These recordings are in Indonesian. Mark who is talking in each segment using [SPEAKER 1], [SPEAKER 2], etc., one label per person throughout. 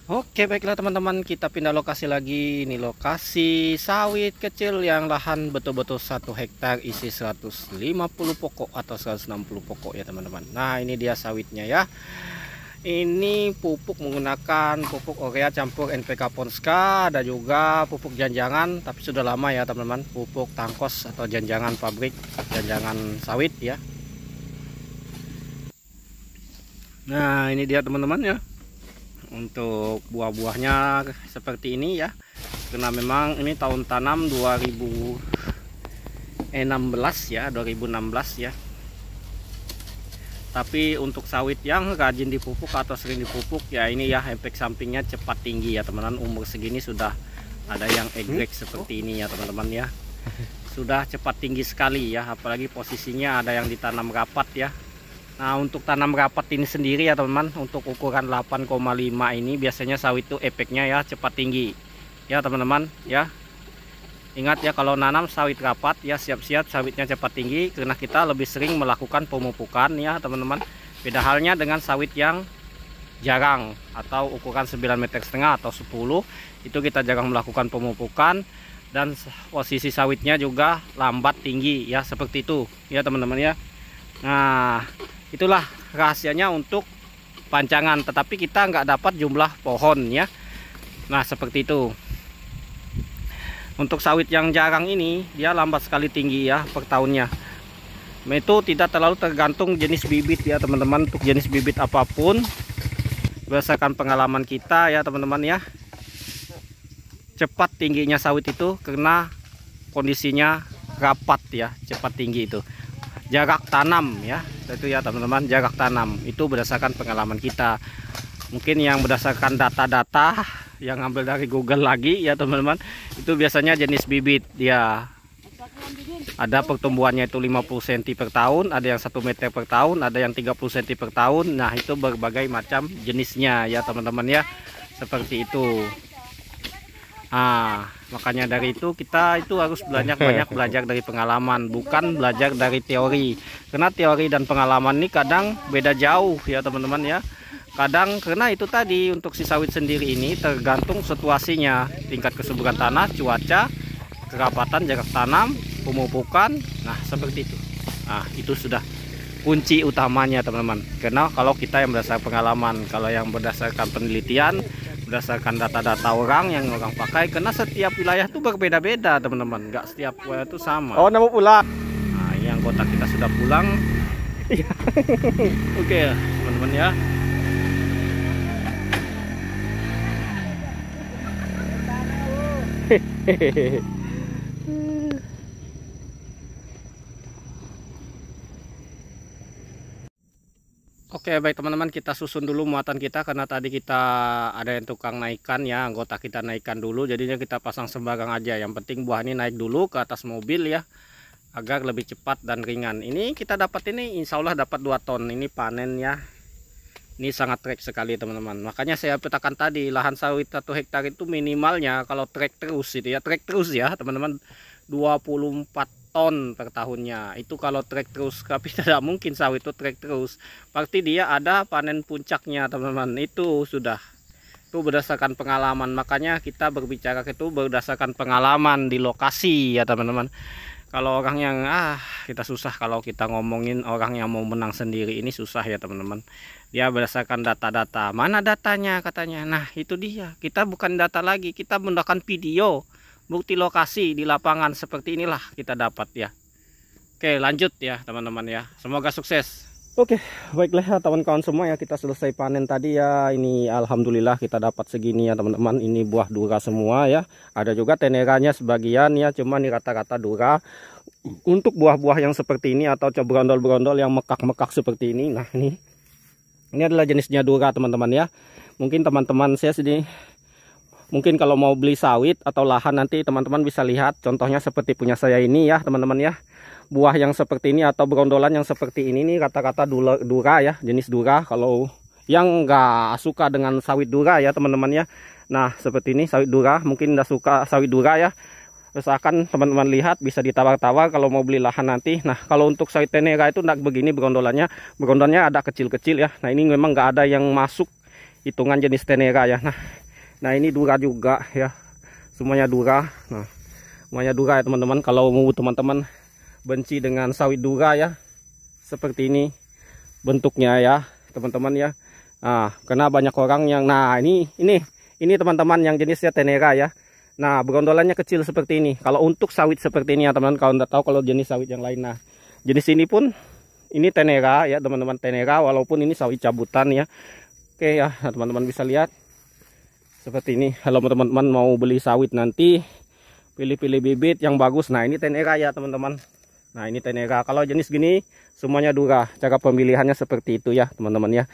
[SPEAKER 1] Oke, baiklah teman-teman, kita pindah lokasi lagi. Ini lokasi sawit kecil yang lahan betul-betul 1 hektar isi 150 pokok atau 160 pokok ya teman-teman. Nah, ini dia sawitnya ya. Ini pupuk menggunakan pupuk urea campur NPK Ponska, ada juga pupuk janjangan, tapi sudah lama ya teman-teman, pupuk tangkos atau janjangan pabrik, janjangan sawit ya. Nah, ini dia teman-teman ya. Untuk buah-buahnya seperti ini ya, karena memang ini tahun tanam 2016 ya, 2016 ya. Tapi untuk sawit yang rajin dipupuk atau sering dipupuk ya, ini ya efek sampingnya cepat tinggi ya teman-teman. Umur segini sudah ada yang egrek seperti ini ya teman-teman ya, sudah cepat tinggi sekali ya, apalagi posisinya ada yang ditanam rapat ya. Nah, untuk tanam rapat ini sendiri ya teman-teman, untuk ukuran 8,5 ini biasanya sawit itu efeknya ya cepat tinggi ya teman-teman ya. Ingat ya, kalau nanam sawit rapat ya siap-siap sawitnya cepat tinggi, karena kita lebih sering melakukan pemupukan ya teman-teman. Beda halnya dengan sawit yang jarang atau ukuran 9,5 meter atau 10, itu kita jarang melakukan pemupukan dan posisi sawitnya juga lambat tinggi ya, seperti itu ya teman-teman ya. Nah, itulah rahasianya untuk pancangan, tetapi kita nggak dapat jumlah pohon ya. Nah, seperti itu. Untuk sawit yang jarang ini dia lambat sekali tinggi ya per tahunnya. Itu tidak terlalu tergantung jenis bibit ya teman-teman. Untuk jenis bibit apapun, berdasarkan pengalaman kita ya teman-teman ya, cepat tingginya sawit itu karena kondisinya rapat ya, cepat tinggi itu. Jarak tanam ya, itu ya teman-teman, jarak tanam itu berdasarkan pengalaman kita. Mungkin yang berdasarkan data-data yang ambil dari Google lagi ya teman-teman, itu biasanya jenis bibit dia ada pertumbuhannya itu 50 cm per tahun, ada yang 1 meter per tahun, ada yang 30 cm per tahun. Nah, itu berbagai macam jenisnya ya teman-teman ya, seperti itu. Makanya dari itu kita itu harus banyak belajar dari pengalaman, bukan belajar dari teori. Karena teori dan pengalaman ini kadang beda jauh ya teman-teman ya. Kadang karena itu tadi, untuk si sawit sendiri ini tergantung situasinya, tingkat kesuburan tanah, cuaca, kerapatan, jarak tanam, pemupukan. Nah, seperti itu. Nah, itu sudah kunci utamanya teman-teman. Karena kalau kita yang berdasarkan pengalaman, kalau yang berdasarkan penelitian, berdasarkan data-data orang yang orang pakai, karena setiap wilayah itu berbeda-beda teman-teman, nggak setiap wilayah itu sama.
[SPEAKER 2] Oh, mau pulang.
[SPEAKER 1] Nah, ini anggota kita sudah pulang. Oke teman-teman ya. Oke, baik teman-teman, kita susun dulu muatan kita, karena tadi kita ada yang tukang naikkan ya, anggota kita naikkan dulu, jadinya kita pasang sembarang aja. Yang penting buah ini naik dulu ke atas mobil ya, agar lebih cepat dan ringan. Ini kita dapat ini, insya Allah dapat 2 ton. Ini panen ya, ini sangat trek sekali teman-teman. Makanya saya petakan tadi, lahan sawit 1 hektar itu minimalnya kalau trek terus itu ya, trek terus ya teman-teman, 24 ton per tahunnya. Itu kalau trek terus, tapi tidak mungkin sawit itu trek terus. Pasti dia ada panen puncaknya teman-teman. Itu sudah, itu berdasarkan pengalaman. Makanya kita berbicara itu berdasarkan pengalaman di lokasi ya teman-teman. Kalau orang yang kita susah kalau kita ngomongin orang yang mau menang sendiri, ini susah ya teman-teman. Dia berdasarkan data-data. Mana datanya katanya? Nah, itu dia. Kita bukan data lagi, kita menggunakan video, bukti lokasi di lapangan, seperti inilah kita dapat ya. Oke, lanjut ya teman-teman ya. Semoga sukses. Oke, baiklah ya kawan-kawan semua ya, kita selesai panen tadi ya. Ini alhamdulillah kita dapat segini ya teman-teman. Ini buah dura semua ya. Ada juga teneranya sebagian ya, cuma ini rata-rata dura. Untuk buah-buah yang seperti ini atau berondol-berondol yang mekak-mekak seperti ini, nah ini adalah jenisnya dura teman-teman ya. Mungkin teman-teman saya sini, mungkin kalau mau beli sawit atau lahan nanti teman-teman bisa lihat contohnya seperti punya saya ini ya teman-teman ya. Buah yang seperti ini atau berondolan yang seperti ini nih rata-rata dura ya, jenis dura. Kalau yang nggak suka dengan sawit dura ya teman-teman ya, nah seperti ini sawit dura, mungkin nggak suka sawit dura ya, usahakan teman-teman lihat, bisa ditawar-tawar kalau mau beli lahan nanti. Nah, kalau untuk sawit tenera itu nggak begini berondolnya ada kecil-kecil ya. Nah, ini memang nggak ada yang masuk hitungan jenis Tenera ya. Nah ini Dura juga ya, semuanya Dura. Nah semuanya Dura ya teman-teman. Kalau mau teman-teman benci dengan sawit Dura ya, seperti ini bentuknya ya teman-teman ya. Nah karena banyak orang yang, nah ini teman-teman yang jenisnya Tenera ya. Nah berondolannya kecil seperti ini. Kalau untuk sawit seperti ini ya teman-teman, kalau nggak tahu kalau jenis sawit yang lain. Nah jenis ini pun ini Tenera ya teman-teman, Tenera walaupun ini sawit cabutan ya. Oke ya teman-teman bisa lihat seperti ini. Kalau teman-teman mau beli sawit nanti pilih-pilih bibit yang bagus. Nah ini Tenera ya teman-teman. Nah ini Tenera. Kalau jenis gini semuanya Dura. Cara pemilihannya seperti itu ya teman-teman ya.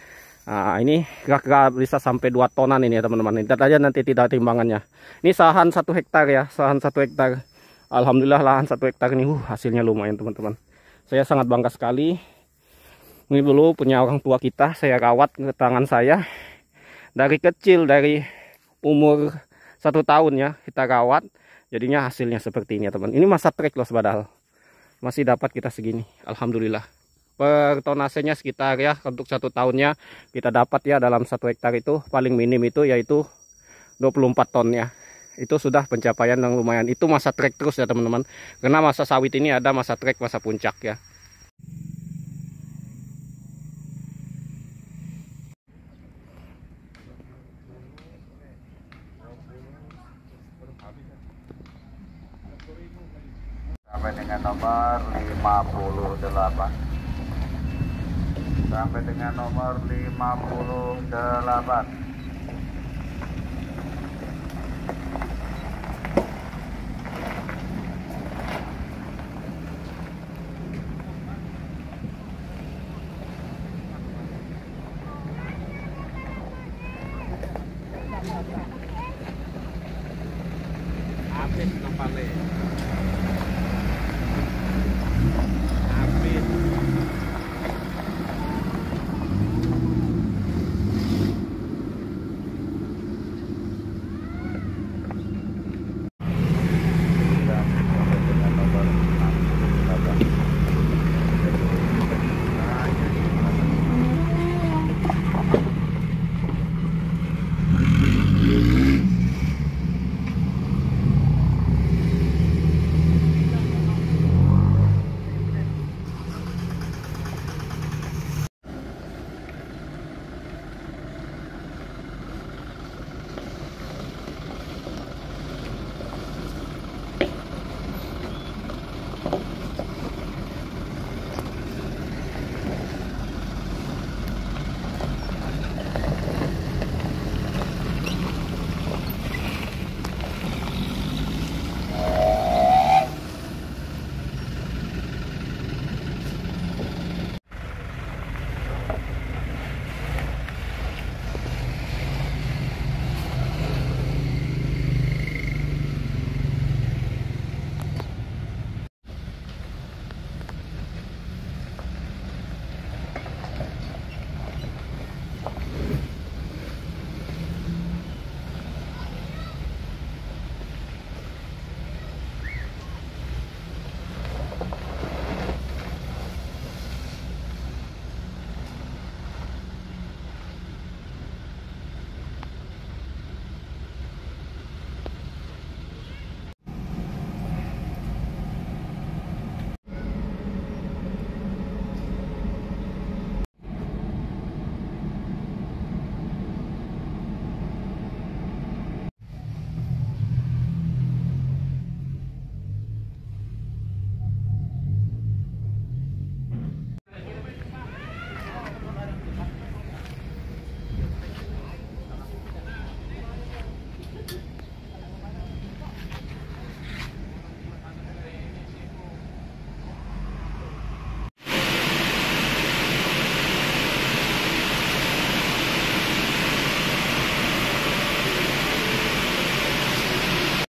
[SPEAKER 1] Nah ini kira-kira bisa sampai 2 tonan ini ya teman-teman. Lihat aja nanti tidak timbangannya. Ini sahan 1 hektar ya, sahan 1 hektar. Alhamdulillah lahan 1 hektar ini hasilnya lumayan teman-teman. Saya sangat bangga sekali. Ini dulu punya orang tua kita, saya rawat ke tangan saya. Dari kecil, dari umur 1 tahun ya kita rawat. Jadinya hasilnya seperti ini ya teman. Ini masa trek loh padahal. Masih dapat kita segini. Alhamdulillah. Per tonasenya sekitar ya untuk 1 tahunnya kita dapat ya dalam 1 hektar itu paling minim itu yaitu 24 ton ya. Itu sudah pencapaian yang lumayan. Itu masa trek terus ya teman-teman. Karena masa sawit ini ada masa trek, masa puncak ya.
[SPEAKER 2] Sampai dengan nomor 58. Sampai dengan nomor 58.
[SPEAKER 1] Habis kepala.